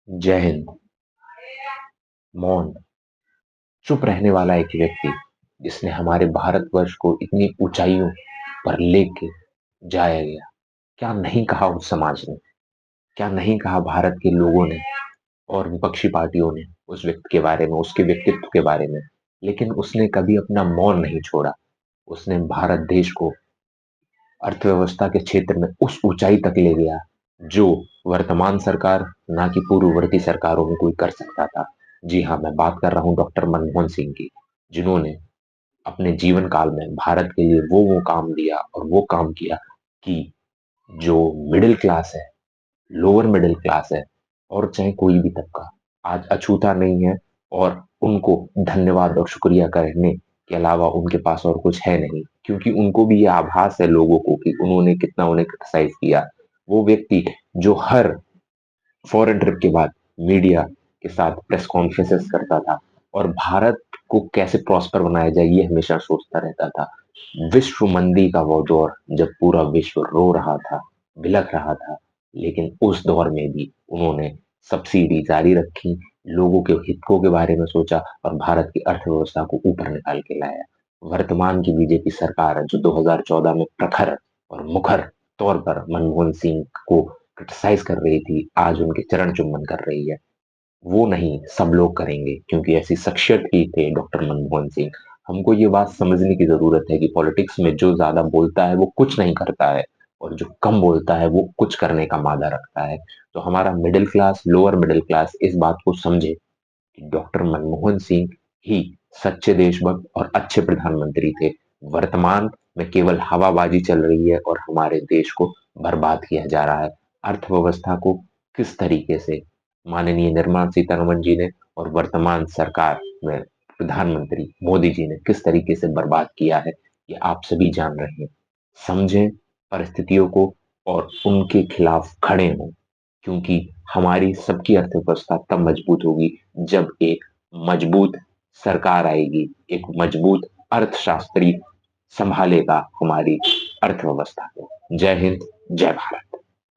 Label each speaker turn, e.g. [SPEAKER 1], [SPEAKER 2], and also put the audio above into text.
[SPEAKER 1] जय हिंद। मौन, चुप रहने वाला एक व्यक्ति जिसने हमारे भारतवर्ष को इतनी ऊंचाइयों पर लेके जाया गया। क्या नहीं कहा उस समाज ने, क्या नहीं कहा भारत के लोगों ने और विपक्षी पार्टियों ने उस व्यक्ति के बारे में, उसके व्यक्तित्व के बारे में। लेकिन उसने कभी अपना मौन नहीं छोड़ा। उसने भारत देश को अर्थव्यवस्था के क्षेत्र में उस ऊंचाई तक ले गया जो वर्तमान सरकार ना कि पूर्ववर्ती सरकारों में कोई कर सकता था। जी हाँ, मैं बात कर रहा हूँ डॉक्टर मनमोहन सिंह की, जिन्होंने अपने जीवन काल में भारत के लिए वो काम दिया और वो काम किया कि जो मिडिल क्लास है, लोअर मिडिल क्लास है और चाहे कोई भी तबका आज अछूता नहीं है। और उनको धन्यवाद और शुक्रिया करने के अलावा उनके पास और कुछ है नहीं, क्योंकि उनको भी ये आभास है लोगों को कि उन्होंने कितना उन्हें क्रिटिसाइज किया। वो व्यक्ति जो हर फॉरेन ट्रिप के बाद मीडिया के साथ प्रेस कॉन्फ्रेंसेस करता था और भारत को कैसे प्रॉस्पर बनाया जाए ये हमेशा सोचता रहता था। विश्व मंदी का वो दौर जब पूरा विश्व रो रहा था, बिलख रहा था, लेकिन उस दौर में भी उन्होंने सब्सिडी जारी रखी, लोगों के हितों के बारे में सोचा और भारत की अर्थव्यवस्था को ऊपर निकाल के लाया। वर्तमान की बीजेपी सरकार है जो 2014 में प्रखर और मुखर तौर पर मनमोहन सिंह को क्रिटिसाइज कर रही थी, आज उनके चरण चुम्बन कर रही है। वो नहीं, सब लोग करेंगे, क्योंकि ऐसी शख्सियत ही थे डॉक्टर मनमोहन सिंह। हमको ये बात समझने की जरूरत है कि पॉलिटिक्स में जो ज्यादा बोलता है वो कुछ नहीं करता है और जो कम बोलता है वो कुछ करने का मादा रखता है। तो हमारा middle class, lower middle class इस बात को समझे कि डॉक्टर मनमोहन सिंह ही सच्चे देशभक्त और अच्छे प्रधानमंत्री थे। वर्तमान में केवल हवाबाजी चल रही है और हमारे देश को बर्बाद किया जा रहा है। अर्थव्यवस्था को किस तरीके से माननीय निर्मला सीतारमण जी ने और वर्तमान सरकार में प्रधानमंत्री मोदी जी ने किस तरीके से बर्बाद किया है, ये आप सभी जान रहे हैं। समझें परिस्थितियों को और उनके खिलाफ खड़े हों, क्योंकि हमारी सबकी अर्थव्यवस्था तब मजबूत होगी जब एक मजबूत सरकार आएगी, एक मजबूत अर्थशास्त्री संभालेगा हमारी अर्थव्यवस्था को। जय हिंद, जय भारत।